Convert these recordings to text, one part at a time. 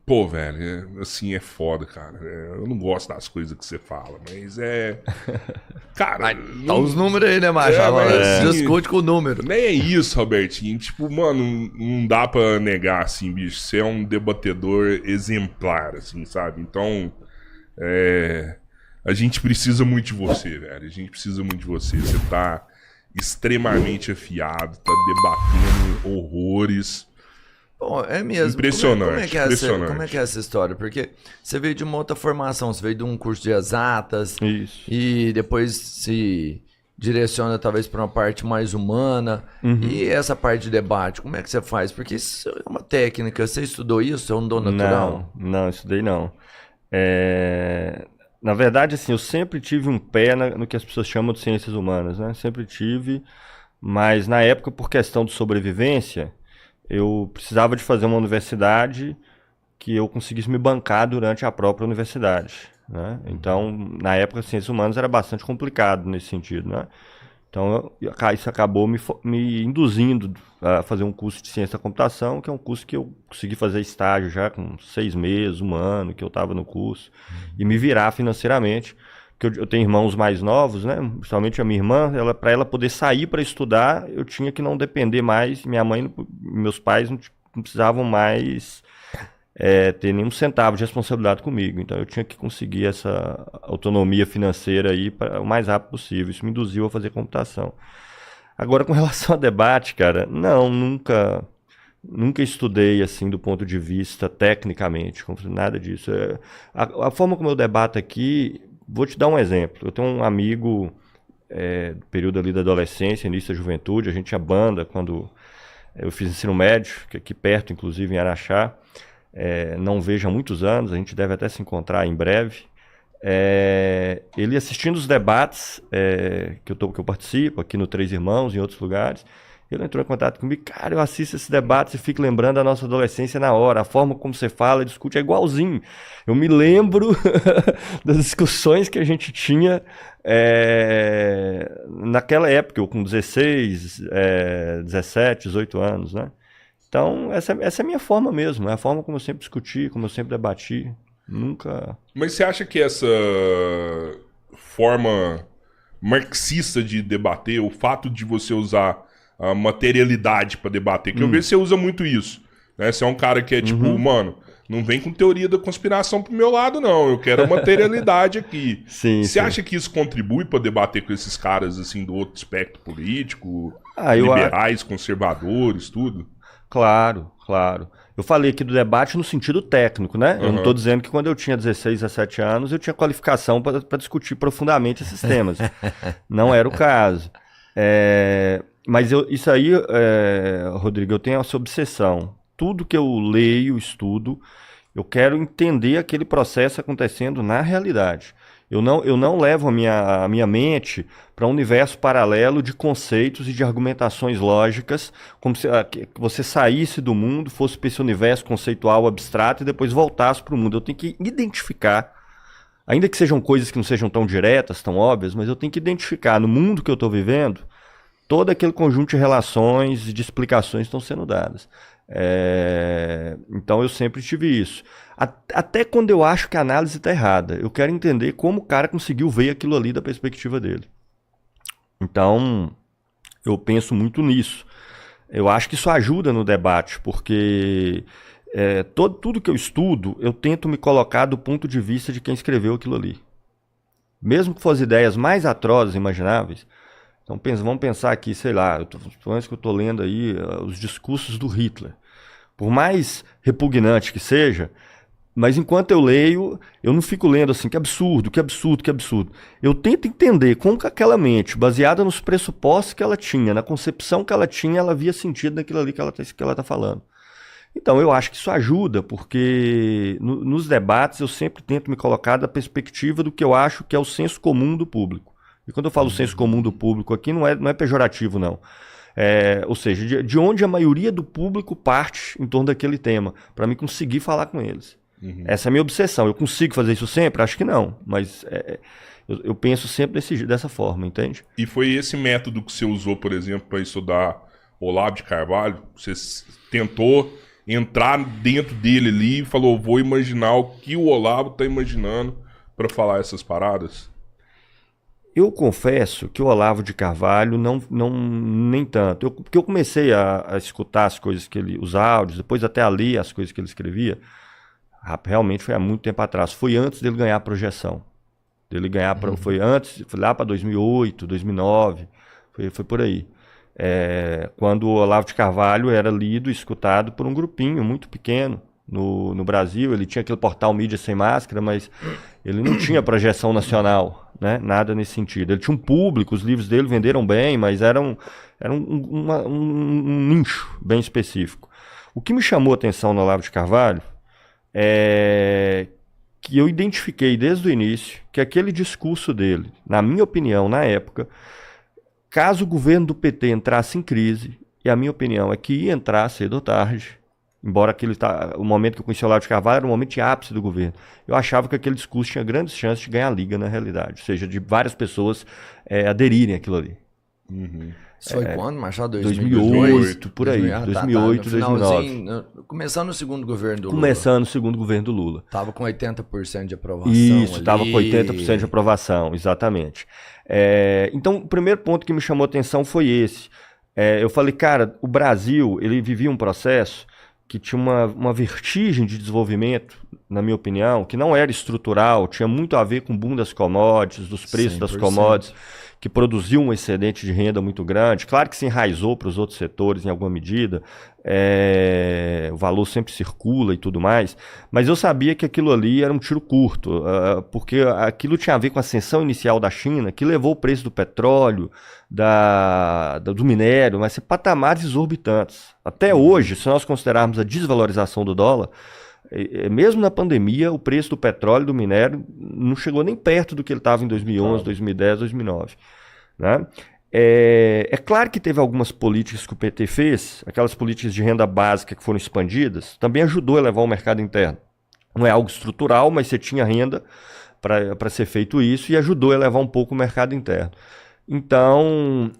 Pô, velho, assim, é foda, cara. Eu não gosto das coisas que você fala, mas é... Cara, Tá os números aí, né, macho? mas assim, Discute com o número. nem é isso, Robertinho. Tipo, mano, não dá pra negar, assim, bicho. Você é um debatedor exemplar, assim, sabe? Então, a gente precisa muito de você, velho. A gente precisa muito de você. Você tá extremamente afiado, tá debatendo horrores. Bom, é mesmo. Impressionante, Como é que é essa história? Porque você veio de uma outra formação, você veio de um curso de exatas. Isso. E depois se direciona talvez para uma parte mais humana. E essa parte de debate, como é que você faz? Porque isso é uma técnica. Você estudou isso? É um dom natural? Não, estudei não. Na verdade, assim, eu sempre tive um pé no que as pessoas chamam de ciências humanas, né? Sempre tive, mas na época, por questão de sobrevivência, eu precisava de fazer uma universidade que eu conseguisse me bancar durante a própria universidade, né? Então, na época, ciências humanas era bastante complicado nesse sentido, né? Então, isso acabou me induzindo a fazer um curso de ciência da computação, que é um curso que eu consegui fazer estágio já com 6 meses, 1 ano que eu estava no curso, e me virar financeiramente. Porque eu tenho irmãos mais novos, né? Principalmente a minha irmã, para ela poder sair para estudar, eu tinha que não depender mais. Minha mãe, meus pais não precisavam mais ter nenhum centavo de responsabilidade comigo. Então eu tinha que conseguir essa autonomia financeira aí o mais rápido possível. Isso me induziu a fazer computação. Agora, com relação a debate, cara, não, nunca estudei assim do ponto de vista tecnicamente, nada disso. A forma como eu debato aqui, vou te dar um exemplo. Eu tenho um amigo do período ali da adolescência, início da juventude, a gente tinha banda quando eu fiz ensino médio, que aqui perto, inclusive em Araxá. Não vejo há muitos anos, a gente deve até se encontrar em breve. Ele assistindo os debates que eu participo, aqui no Três Irmãos, em outros lugares, ele entrou em contato comigo. Cara, eu assisto esses debates e fico lembrando da nossa adolescência na hora. A forma como você fala e discute é igualzinho. Eu me lembro das discussões que a gente tinha naquela época, eu com 16, 17, 18 anos, né? Então, essa é a minha forma mesmo. É a forma como eu sempre discuti, como eu sempre debati. Nunca... Mas você acha que essa forma marxista de debater, o fato de você usar a materialidade pra debater, que eu vejo que você usa muito isso, né? Você é um cara que é tipo, mano, não vem com teoria da conspiração pro meu lado, não. Eu quero a materialidade aqui. Sim, você acha que isso contribui pra debater com esses caras, assim, do outro espectro político? Liberais, conservadores, tudo? Claro, claro. Eu falei aqui do debate no sentido técnico, né? Eu não estou dizendo que quando eu tinha 16, 17 anos eu tinha qualificação para discutir profundamente esses temas. Não era o caso. Mas isso aí, Rodrigo, eu tenho essa obsessão. Tudo que eu leio, estudo, eu quero entender aquele processo acontecendo na realidade. Eu não levo a minha mente para um universo paralelo de conceitos e de argumentações lógicas, como se você saísse do mundo, fosse para esse universo conceitual abstrato e depois voltasse para o mundo. Eu tenho que identificar, ainda que sejam coisas que não sejam tão diretas, tão óbvias, mas eu tenho que identificar no mundo que eu estou vivendo todo aquele conjunto de relações e de explicações que estão sendo dadas. Então eu sempre tive isso. Até quando eu acho que a análise está errada. Eu quero entender como o cara conseguiu ver aquilo ali da perspectiva dele. Então, eu penso muito nisso. Eu acho que isso ajuda no debate, porque tudo que eu estudo, eu tento me colocar do ponto de vista de quem escreveu aquilo ali. Mesmo que fossem ideias mais atrozes imagináveis. Então, vamos pensar aqui, sei lá, antes que eu estou lendo aí os discursos do Hitler. Por mais repugnante que seja, mas enquanto eu leio, eu não fico lendo assim, que absurdo, que absurdo, que absurdo. Eu tento entender como que aquela mente, baseada nos pressupostos que ela tinha, na concepção que ela tinha, ela via sentido naquilo ali que ela está falando. Então, eu acho que isso ajuda, porque nos debates eu sempre tento me colocar da perspectiva do que eu acho que é o senso comum do público. E quando eu falo senso comum do público aqui, não é pejorativo, não. Ou seja, de onde a maioria do público parte em torno daquele tema, para mim conseguir falar com eles. Essa é a minha obsessão. Eu consigo fazer isso sempre? Acho que não, mas eu penso sempre dessa forma, entende? E foi esse método que você usou, por exemplo, para estudar Olavo de Carvalho? Você tentou entrar dentro dele ali e falou, vou imaginar o que o Olavo tá imaginando pra falar essas paradas? Eu confesso que o Olavo de Carvalho nem tanto. Porque eu comecei a escutar as coisas que ele, os áudios, depois até a ler as coisas que ele escrevia. Realmente foi há muito tempo atrás. Foi antes dele ganhar a projeção. Foi antes, foi lá para 2008, 2009, foi por aí. Quando o Olavo de Carvalho era lido e escutado por um grupinho muito pequeno no Brasil. Ele tinha aquele portal Mídia Sem Máscara, mas ele não tinha projeção nacional, né? Nada nesse sentido. Ele tinha um público, os livros dele venderam bem, mas era um nicho bem específico. O que me chamou a atenção no Olavo de Carvalho é que eu identifiquei desde o início que aquele discurso dele, na minha opinião, na época, caso o governo do PT entrasse em crise, e a minha opinião é que ia entrar cedo ou tarde, embora o momento que eu conheci o Olavo de Carvalho era o momento de ápice do governo, eu achava que aquele discurso tinha grandes chances de ganhar liga na realidade, ou seja, de várias pessoas aderirem àquilo ali. Uhum. Isso foi quando, Machado? 2008, por aí. 2008, 2009. Começando o segundo governo do Lula. Começando o segundo governo do Lula. Tava com 80% de aprovação. Isso, tava com 80% de aprovação, exatamente. Então, o primeiro ponto que me chamou a atenção foi esse. Eu falei, cara, o Brasil, ele vivia um processo que tinha uma vertigem de desenvolvimento, na minha opinião, que não era estrutural, tinha muito a ver com o boom das commodities, dos preços 100%. Das commodities, que produziu um excedente de renda muito grande. Claro que se enraizou para os outros setores em alguma medida, o valor sempre circula e tudo mais, mas eu sabia que aquilo ali era um tiro curto, porque aquilo tinha a ver com a ascensão inicial da China, que levou o preço do petróleo, do minério, mas patamares exorbitantes. Até hoje, se nós considerarmos a desvalorização do dólar, mesmo na pandemia, o preço do petróleo e do minério não chegou nem perto do que ele estava em 2011, 2010, 2009. Né? É claro que teve algumas políticas que o PT fez, aquelas políticas de renda básica que foram expandidas, também ajudou a elevar o mercado interno. Não é algo estrutural, mas você tinha renda para ser feito isso e ajudou a elevar um pouco o mercado interno. Então,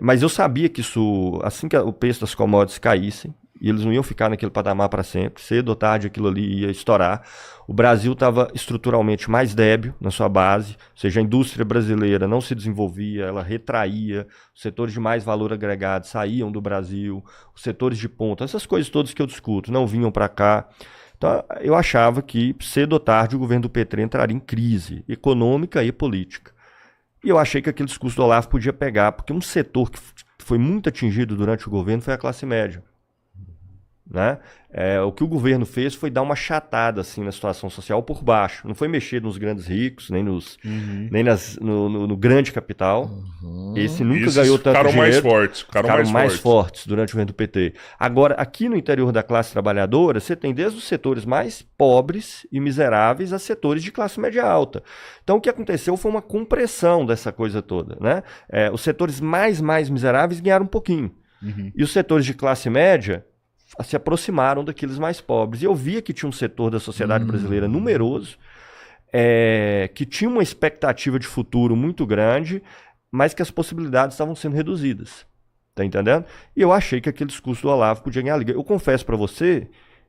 mas eu sabia que isso, assim que o preço das commodities caíssem, e eles não iam ficar naquele patamar para sempre, cedo ou tarde aquilo ali ia estourar. O Brasil estava estruturalmente mais débil na sua base, ou seja, a indústria brasileira não se desenvolvia, ela retraía, os setores de mais valor agregado saíam do Brasil, os setores de ponta, essas coisas todas que eu discuto, não vinham para cá. Então, eu achava que cedo ou tarde o governo do PT entraria em crise econômica e política. E eu achei que aquele discurso do Olavo podia pegar, porque um setor que foi muito atingido durante o governo foi a classe média. Né? O que o governo fez foi dar uma chatada assim, na situação social por baixo. Não foi mexer nos grandes ricos, nem no grande capital. Esse nunca ganhou tanto dinheiro. Ficaram mais fortes durante o governo do PT. Agora, aqui no interior da classe trabalhadora, você tem desde os setores mais pobres e miseráveis a setores de classe média alta. Então, o que aconteceu foi uma compressão dessa coisa toda. Né? Os setores mais miseráveis ganharam um pouquinho. E os setores de classe média se aproximaram daqueles mais pobres. E eu via que tinha um setor da sociedade brasileira numeroso, que tinha uma expectativa de futuro muito grande, mas que as possibilidades estavam sendo reduzidas. Tá entendendo? E eu achei que aquele discurso do Olavo podia ganhar liga. Eu confesso para você,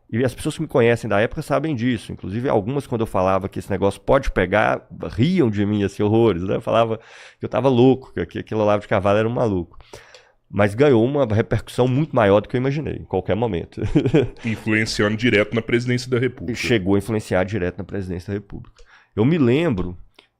e as pessoas que me conhecem da época sabem disso, inclusive algumas, quando eu falava que esse negócio pode pegar, riam de mim, assim, horrores, né? Eu falava que eu estava louco, que aquele Olavo de Carvalho era um maluco. Mas ganhou uma repercussão muito maior do que eu imaginei, em qualquer momento. Influenciando direto na presidência da República. Chegou a influenciar direto na presidência da República. Eu me lembro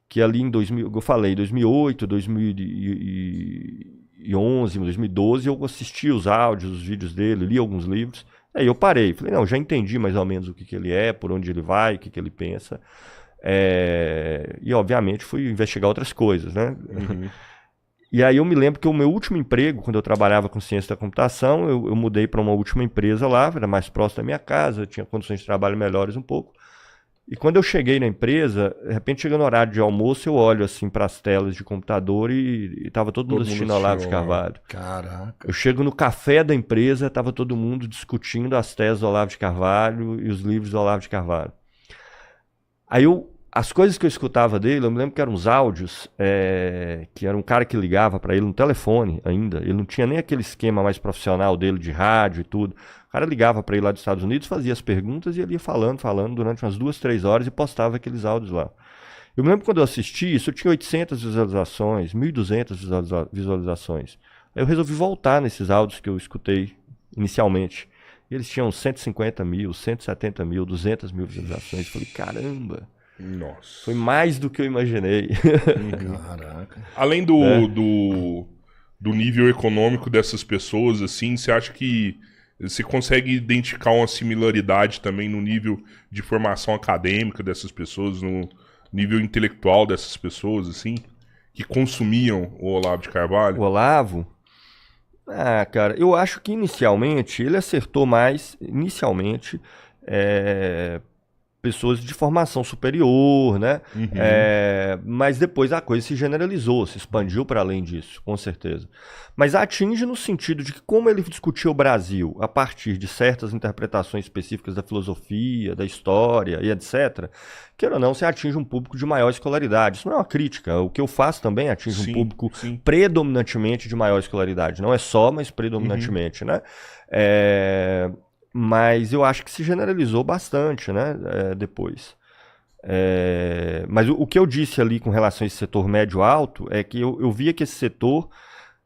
que ali em 2008, 2011, 2012, eu assisti os áudios, os vídeos dele, li alguns livros. Aí eu parei, falei, não, já entendi mais ou menos o que ele é, por onde ele vai, o que ele pensa. E obviamente fui investigar outras coisas, né? E aí eu me lembro que o meu último emprego, quando eu trabalhava com ciência da computação, eu mudei para uma última empresa lá, era mais próximo da minha casa, tinha condições de trabalho melhores um pouco. E quando eu cheguei na empresa, de repente chegando no horário de almoço, eu olho assim para as telas de computador e estava todo mundo assistindo Olavo de Carvalho. Caraca. Eu chego no café da empresa, estava todo mundo discutindo as teses do Olavo de Carvalho e os livros do Olavo de Carvalho. Aí eu as coisas que eu escutava dele, eu me lembro que eram uns áudios, que era um cara que ligava para ele no telefone ainda. Ele não tinha nem aquele esquema mais profissional dele de rádio e tudo. O cara ligava para ele lá dos Estados Unidos, fazia as perguntas e ele ia falando durante umas 2, 3 horas e postava aqueles áudios lá. Eu me lembro quando eu assisti isso, eu tinha 800 visualizações, 1.200 visualizações. Aí eu resolvi voltar nesses áudios que eu escutei inicialmente. E eles tinham 150 mil, 170 mil, 200 mil visualizações. Eu falei, caramba, Nossa. foi mais do que eu imaginei. Caraca. Além do nível econômico dessas pessoas, assim, você acha que você consegue identificar uma similaridade também no nível de formação acadêmica dessas pessoas, no nível intelectual dessas pessoas, assim, que consumiam o Olavo de Carvalho? O Olavo? Cara, eu acho que inicialmente ele acertou mais, pessoas de formação superior, né? Uhum. Mas depois a coisa se generalizou, se expandiu para além disso, com certeza. Mas atinge no sentido de que, como ele discutiu o Brasil a partir de certas interpretações específicas da filosofia, da história e etc., queira ou não, você atinge um público de maior escolaridade. Isso não é uma crítica. O que eu faço também atinge um público predominantemente de maior escolaridade. Não é só, mas predominantemente, né? Mas eu acho que se generalizou bastante, né? Depois. Mas o que eu disse ali com relação a esse setor médio-alto é que eu via que esse setor,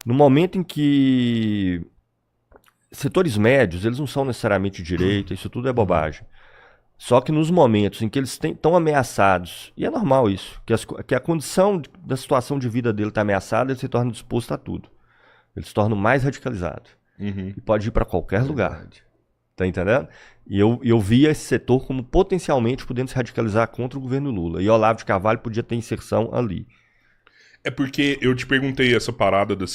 no momento em que setores médios, eles não são necessariamente direita, isso tudo é bobagem. Só que nos momentos em que eles estão ameaçados, e é normal isso, que a condição da situação de vida dele está ameaçada, ele se torna disposto a tudo. Ele se torna mais radicalizado. E pode ir para qualquer lugar. Tá entendendo? E eu via esse setor como potencialmente podendo se radicalizar contra o governo Lula. E Olavo de Carvalho podia ter inserção ali. É porque eu te perguntei essa parada da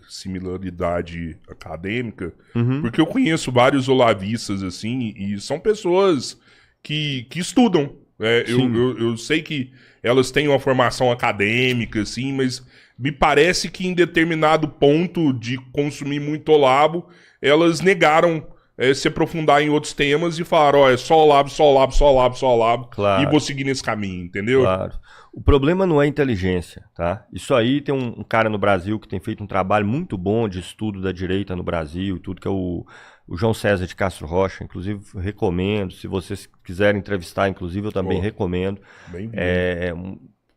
similaridade acadêmica, porque eu conheço vários olavistas, assim, e são pessoas que estudam. Eu sei que elas têm uma formação acadêmica, assim, mas me parece que em determinado ponto de consumir muito Olavo, elas negaram se aprofundar em outros temas e falaram, é só Olavo, só Olavo, só Olavo, só Olavo, claro. E vou seguir nesse caminho, entendeu? Claro. O problema não é inteligência, tá? Isso aí tem um cara no Brasil que tem feito um trabalho muito bom de estudo da direita no Brasil e tudo, que é o João César de Castro Rocha. Inclusive, recomendo. Se vocês quiserem entrevistar, inclusive, eu também recomendo.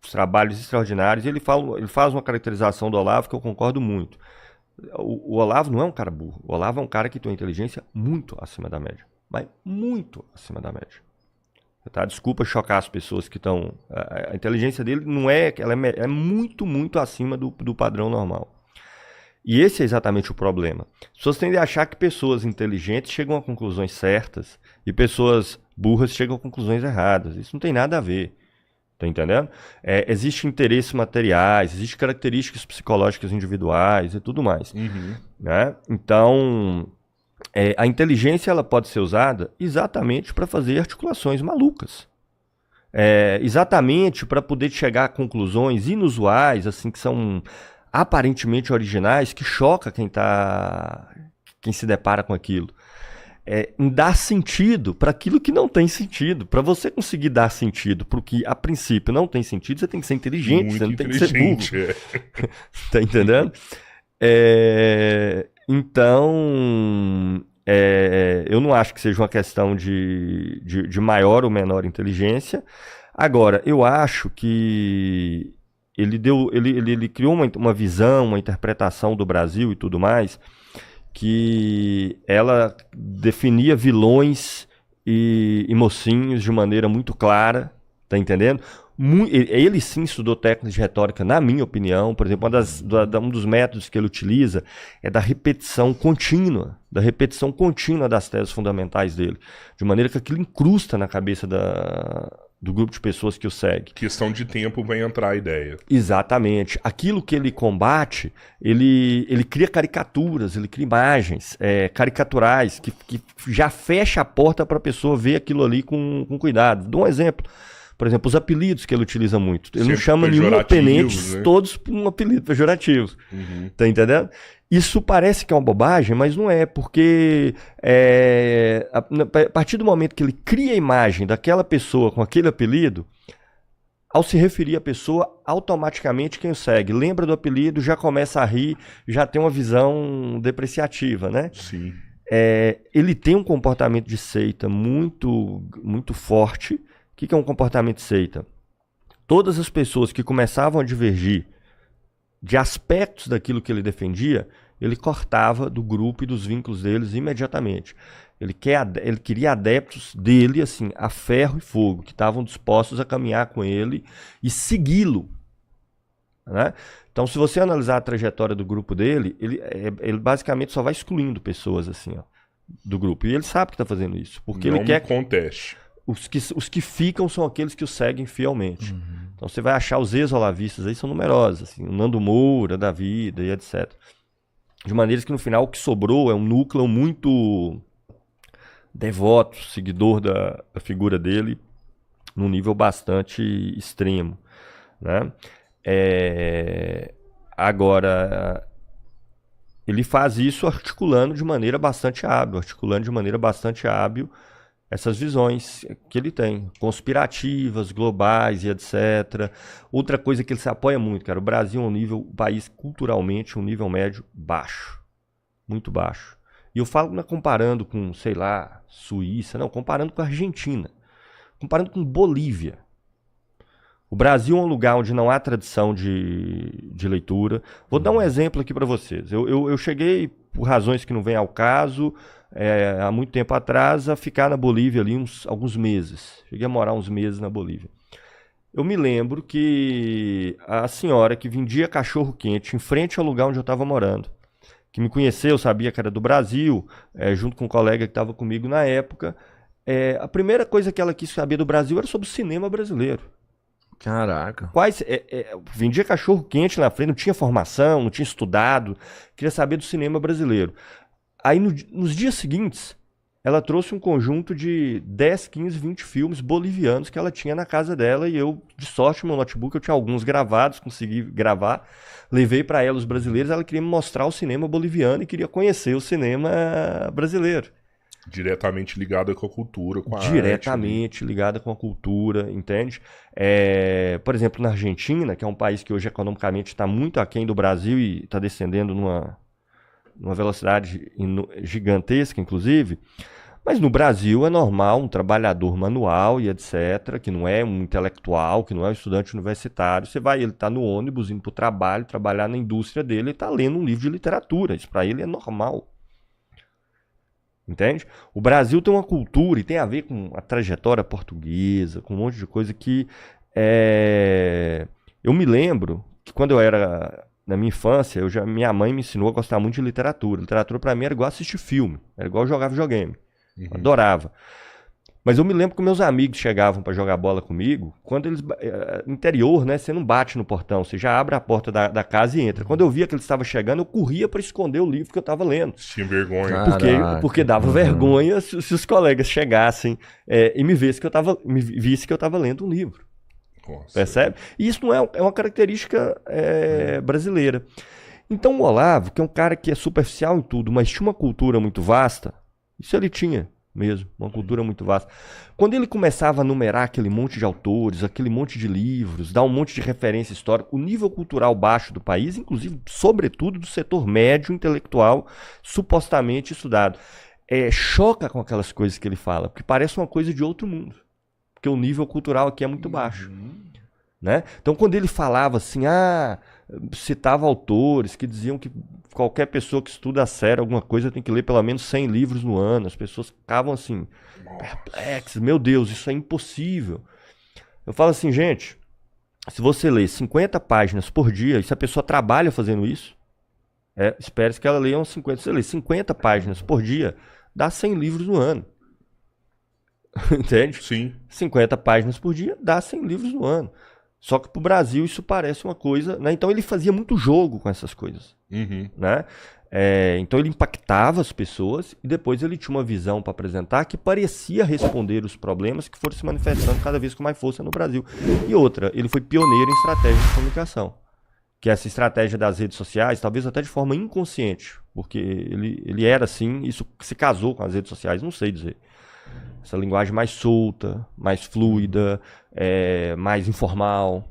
Os trabalhos extraordinários. E ele faz uma caracterização do Olavo que eu concordo muito. O Olavo não é um cara burro. O Olavo é um cara que tem uma inteligência muito acima da média. Mas muito acima da média. Tá? Desculpa chocar as pessoas que estão... A inteligência dele não é... Ela é muito, muito acima do padrão normal. E esse é exatamente o problema. As pessoas tendem a achar que pessoas inteligentes chegam a conclusões certas e pessoas burras chegam a conclusões erradas. Isso não tem nada a ver. Tá entendendo? Existem interesses materiais, existem características psicológicas individuais e tudo mais. Né? Então, a inteligência ela pode ser usada exatamente para fazer articulações malucas. Exatamente para poder chegar a conclusões inusuais, assim, que são aparentemente originais, que choca quem se depara com aquilo. Em dar sentido para aquilo que não tem sentido. Para você conseguir dar sentido para o que a princípio não tem sentido, você tem que ser inteligente, muito você não tem que ser burro. Tá entendendo? Então, eu não acho que seja uma questão de maior ou menor inteligência. Agora, eu acho que ele criou uma visão, uma interpretação do Brasil e tudo mais, que ela definia vilões e mocinhos de maneira muito clara, tá entendendo? Ele sim estudou técnicas de retórica, na minha opinião. Por exemplo, um dos métodos que ele utiliza é da repetição contínua das teses fundamentais dele, de maneira que aquilo incrusta na cabeça do grupo de pessoas que o segue. Questão de tempo vai entrar a ideia. Exatamente. Aquilo que ele combate, ele cria caricaturas, ele cria imagens caricaturais que já fecha a porta para a pessoa ver aquilo ali com cuidado. Dou um exemplo. Por exemplo, os apelidos que ele utiliza muito. Ele não chama nenhum oponente, né? Todos por um apelido pejorativo. Tá entendendo? Isso parece que é uma bobagem, mas não é, porque a partir do momento que ele cria a imagem daquela pessoa com aquele apelido, ao se referir à pessoa, automaticamente quem o segue lembra do apelido, já começa a rir, já tem uma visão depreciativa, né? Sim. Ele tem um comportamento de seita muito, muito forte. O que é um comportamento de seita? Todas as pessoas que começavam a divergir de aspectos daquilo que ele defendia, ele cortava do grupo e dos vínculos deles imediatamente. Ele queria adeptos dele, assim, a ferro e fogo, que estavam dispostos a caminhar com ele e segui-lo. Né? Então, se você analisar a trajetória do grupo dele, ele basicamente só vai excluindo pessoas assim, ó, do grupo. E ele sabe que está fazendo isso, porque ele quer... conteste. Os que ficam são aqueles que o seguem fielmente. Então, você vai achar os ex-olavistas aí, são numerosos, assim, o Nando Moura da vida e etc. De maneiras que, no final, o que sobrou é um núcleo muito devoto, seguidor da figura dele, num nível bastante extremo. Né? Agora, ele faz isso articulando de maneira bastante hábil, essas visões que ele tem, conspirativas, globais e etc. Outra coisa que ele se apoia muito, cara, o Brasil é um país culturalmente, um nível médio baixo, muito baixo. E eu falo comparando com, sei lá, Suíça, não, comparando com a Argentina, comparando com Bolívia. O Brasil é um lugar onde não há tradição de leitura. Vou dar um exemplo aqui para vocês. Eu cheguei, por razões que não vêm ao caso, há muito tempo atrás, a ficar na Bolívia ali alguns meses. Cheguei a morar uns meses na Bolívia. Eu me lembro que a senhora que vendia cachorro-quente em frente ao lugar onde eu estava morando, que me conheceu, sabia que era do Brasil, junto com um colega que estava comigo na época, a primeira coisa que ela quis saber do Brasil era sobre o cinema brasileiro. Caraca. Vendia cachorro quente na frente, não tinha formação, não tinha estudado, queria saber do cinema brasileiro. Aí nos dias seguintes, ela trouxe um conjunto de 10, 15, 20 filmes bolivianos que ela tinha na casa dela, e eu, de sorte, no meu notebook, eu tinha alguns gravados, consegui gravar, levei para ela os brasileiros, ela queria me mostrar o cinema boliviano e queria conhecer o cinema brasileiro. Diretamente ligada com a cultura, com a Diretamente ligada com a cultura, entende? Por exemplo, na Argentina, que é um país que hoje economicamente está muito aquém do Brasil e está descendendo numa velocidade gigantesca, inclusive, mas no Brasil é normal um trabalhador manual e etc., que não é um intelectual, que não é um estudante universitário, ele está no ônibus indo para o trabalho, trabalhar na indústria dele, ele está lendo um livro de literatura, isso para ele é normal. Entende? O Brasil tem uma cultura e tem a ver com a trajetória portuguesa, com um monte de coisa que... Eu me lembro que quando eu era... Na minha infância, minha mãe me ensinou a gostar muito de literatura. Literatura pra mim era igual assistir filme, era igual jogar videogame. Adorava. Mas eu me lembro que meus amigos chegavam para jogar bola comigo, quando eles... Interior, né? Você não bate no portão, você já abre a porta da casa e entra. Quando eu via que eles estavam chegando, eu corria para esconder o livro que eu estava lendo. Tinha vergonha. Porque dava vergonha se os colegas chegassem e me vissem que eu estava lendo um livro. Nossa. Percebe? E isso não é uma característica brasileira. Então o Olavo, que é um cara que é superficial em tudo, mas tinha uma cultura muito vasta, isso ele tinha mesmo, uma cultura muito vasta. Quando ele começava a numerar aquele monte de autores, aquele monte de livros, dar um monte de referência histórica, o nível cultural baixo do país, inclusive, sobretudo, do setor médio intelectual, supostamente estudado, choca com aquelas coisas que ele fala, porque parece uma coisa de outro mundo. Porque o nível cultural aqui é muito baixo. Né? Então, quando ele falava assim, citava autores que diziam que qualquer pessoa que estuda a sério alguma coisa tem que ler pelo menos 100 livros no ano, as pessoas ficavam assim, perplexas, meu Deus, isso é impossível. Eu falo assim, gente, se você lê 50 páginas por dia, e se a pessoa trabalha fazendo isso, espere-se que ela leia uns 50, se você lê 50 páginas por dia, dá 100 livros no ano. Entende? Sim. 50 páginas por dia dá 100 livros no ano. Só que pro Brasil isso parece uma coisa, né? Então ele fazia muito jogo com essas coisas, né? Então ele impactava as pessoas e depois ele tinha uma visão para apresentar que parecia responder os problemas que foram se manifestando cada vez com mais força no Brasil. E outra, ele foi pioneiro em estratégia de comunicação, que é essa estratégia das redes sociais, talvez até de forma inconsciente, porque ele era assim, isso se casou com as redes sociais, não sei dizer. essa linguagem mais solta, mais fluida, mais informal.